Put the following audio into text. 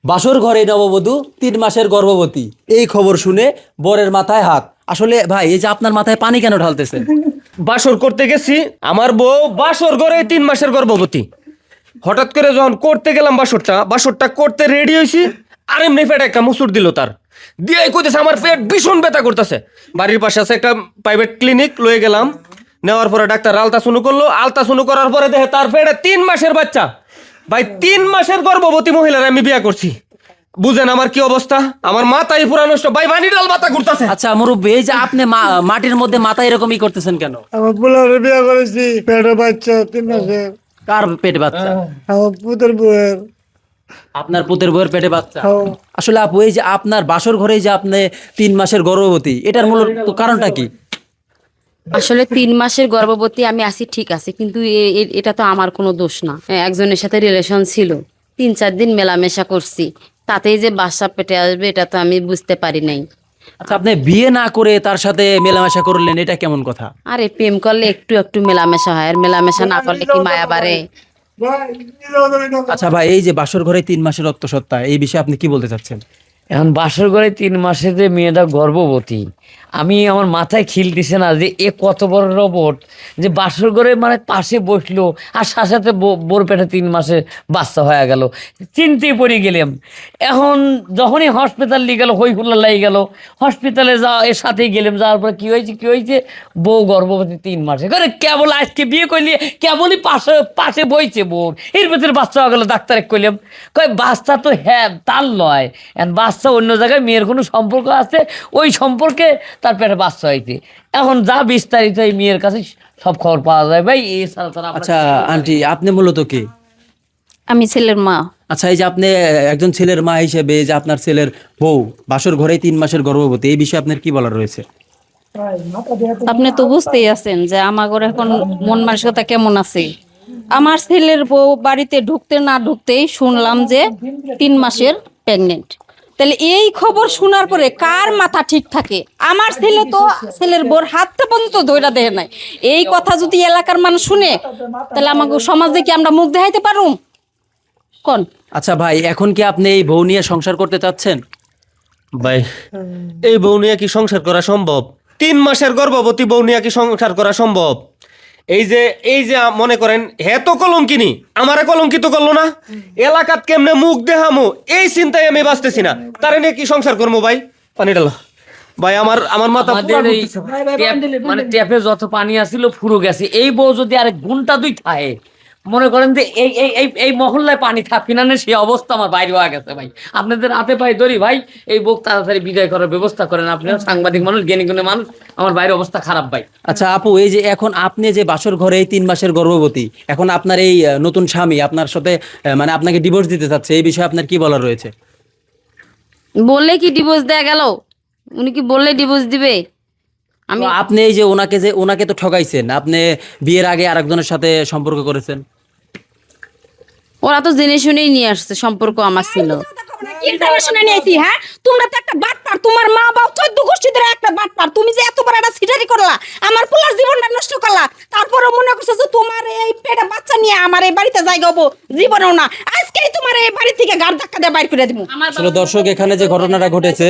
বাসর ঘরে নববধূ 3 মাসের গর্ভবতী, এই খবর শুনে বরের মাথায় হাত। আসলে ভাই এই যে আপনার মাথায় পানি কেন ঢালতেছেন? বাসর করতে গেছি, আমার বউ বাসর ঘরে 3 মাসের গর্ভবতী। হঠাৎ করে যখন করতে গেলাম বাসরটা করতে রেডি হয়েছি, আর এমনি পেটে একটা মুসুর দিল তার দিয়ে কইতেছে আমার পেট ভীষণ ব্যথা করতেছে। বাড়ির পাশে আছে একটা প্রাইভেট ক্লিনিক, লয়ে গেলাম। নেওয়ার পরে ডাক্তার আলট্রাসাউন্ড করলো, আলট্রাসাউন্ড করার পরে দেখে তার পেটে 3 মাসের বাচ্চা। ভাই 3 মাসের গর্ভবতী মহিলার আমি বিয়ে করছি, বুঝেন আমার কি অবস্থা? আমার মাথায় পুরা নষ্ট ভাই, পানি ডাল মাথা ঘুরতেছে। আচ্ছা মুরব্বী, এই যে আপনি মাটির মধ্যে মাথা এরকমই করতেছেন কেন? আমার পোলারে বিয়ে করেছি, পেটে বাচ্চা 3 মাসের। কার পেটে বাচ্চা? আমার পুতের বউয়ের। আপনার পুতের বউয়ের পেটে বাচ্চা। হ্যাঁ। আসলে আপু এই যে আপনার বাসর ঘরে যে আপনি 3 মাসের গর্ভবতী, এটার মূল কারণটা কি? আসলে 3 মাসের গর্ভবতী আমি আছি, ঠিক আছে, কিন্তু এটা তো আমার কোনো দোষ না। একজনের সাথে রিলেশন ছিল, 3-4 দিন মেলামেশা করছি, তাতেই যে বাচ্চা পেটে আসবে এটা তো আমি বুঝতে পারি নাই। আচ্ছা আপনি বিয়ে না করে তার সাথে মেলামেশা করলেন, এটা কেমন কথা? আরে প্রেম করলে একটু একটু মেলামেশা হয়, আর মেলামেশা না করলে কি মায়া বাড়ে? আচ্ছা ভাই, এই যে বাসর ঘরে 3 মাসের রক্তসত্তা, এই বিষয়ে আপনি কি বলতে চাচ্ছেন? এখন বাসর ঘরে 3 মাসে যে মেয়েটা গর্ভবতী, আমি আমার মাথায় খিলতেছে না যে এ কত বড় রোবট যে বাসর ঘরে মানে পাশে বসলো আর সাথে সাথে বোর পেটে 3 মাসে বাচ্চা হয়ে গেল। চিন্তায় পড়ে গেলাম। এখন যখনই হসপিটাল নিয়ে গেল, হই হুল্লা লেগে গেল, হসপিটালে এর সাথেই গেলাম। যাওয়ার পরে কী হয়েছে বউ গর্ভবতী 3 মাসে করে, কেবল আজকে বিয়ে করলি, কেবলই পাশে পাশে বইছে বোর, এর ভেতরে বাচ্চা হয়ে গেলো। ডাক্তারে কইলাম, কয় বাচ্চা তো হ্যাঁ তার লয়, বাচ্চা অন্য জায়গায় মেয়ের কোনো সম্পর্ক আছে, ওই সম্পর্কে তার পেটে বাচ্চা হয়েছে। এখন যা বিস্তারিত এই মেয়ের কাছে সব খবর পাওয়া যায় ভাই। এছাড়া তারা আচ্ছা আন্টি, আপনি মূলত কি? আমি ছেলের মা। আচ্ছা এই যে আপনি একজন ছেলের মা হিসেবে, যে আপনার ছেলের বউ বাসর ঘরে 3 মাসের গর্ভবতী, এই বিষয়ে আপনার কি বলার রয়েছে? আপনি তো বুঝতেই আছেন যে আমার ঘরে এখন মন মানসিকতা কেমন আছে। আমার ছেলের বউ বাড়িতে ঢুকতে না ঢুকতেই শুনলাম যে 3 মাসের প্রেগনেন্ট। তাহলে এই খবর শোনার পরে কার মাথা ঠিক থাকে? আমার ছেলে তো ছেলের বউর হাতটা পর্যন্ত ধইরা দেয় নাই। এই কথা যদি এলাকার মানুষ শুনে, তাহলে আমাকে সমাজে কি আমরা মুখ দেখাইতে পারুম কোন? আচ্ছা ভাই, এখন কি আপনি এই বউ নিয়ে সংসার করতে চাচ্ছেন? ভাই এই বউ নিয়ে কি সংসার করা সম্ভব? 3 মাসের গর্ভবতী বউ নিয়ে কি সংসার করা সম্ভব? এই যে মনে করেন হে তো কলঙ্কিনী, আমারে কলঙ্কিত করলো না, এলাকাত কেমনে মুখ দেখামো এই চিন্তায় আমি বাঁচতেছি না। তারে নিয়ে কি সংসার করবো ভাই? পানি ডালো ভাই, আমার মাথা পুরা আমাদের এই ঘুরতেছে। মানে ট্যাপে যত পানি আসছিল ফুরো গেছে। এই বউ যদি আরেক ঘন্টা 2 থাকে, মনে করেন যে এই এই এই এই মহল্লায় পানি থাকবি না, সেই অবস্থা আমার বাইরে হয়ে গেছে ভাই। আপনাদের হাতে পাই ধরি ভাই, এই বউ তাড়াতাড়ি বিদায় করার ব্যবস্থা করেন। আপনারা সাংবাদিক মানুষ, জ্ঞানী গুণী মানুষ, আমার বাইরে অবস্থা খারাপ ভাই। আচ্ছা আপু, এই যে এখন আপনি যে বাসর ঘরে এই 3 মাসের গর্ভবতী, এখন আপনার এই নতুন স্বামী আপনার সাথে মানে আপনাকে ডিভোর্স দিতে চাচ্ছে, এই বিষয়ে আপনার কি বলার রয়েছে? বললে কি ডিভোর্স দেয়া গেল? উনি কি বললে ডিভোর্স দিবে? আমি তো আপনি এই যে ওনাকে তো ঠকাইছেন, আপনি বিয়ের আগে আরেকজনের সাথে সম্পর্ক করেছেন। ওরা তো জেনে শুনেই নিয়ে আসছে, সম্পর্ক আমার ছিল। ইন্টারন্যাশনাল নিয়েছি। হ্যাঁ, তোমরা তো একটা বাটপার, তোমার মা বাবা 14 গোষ্ঠী ধরে একটা বাটপার। তুমি যে এত বড় একটা সিটারি করলা, আমার পোলার জীবনটা নষ্ট করলা, তারপরে মনে করছো যে তোমার এই পেটে বাচ্চা নিয়ে আমার এই বাড়িতে জায়গা হবো, জীবনেও না। আজকেই তোমার এই বাড়ি থেকে গাড় ধাক্কা দিয়ে বাইর করে দিব। আসলে দর্শক, এখানে যে ঘটনাটা ঘটেছে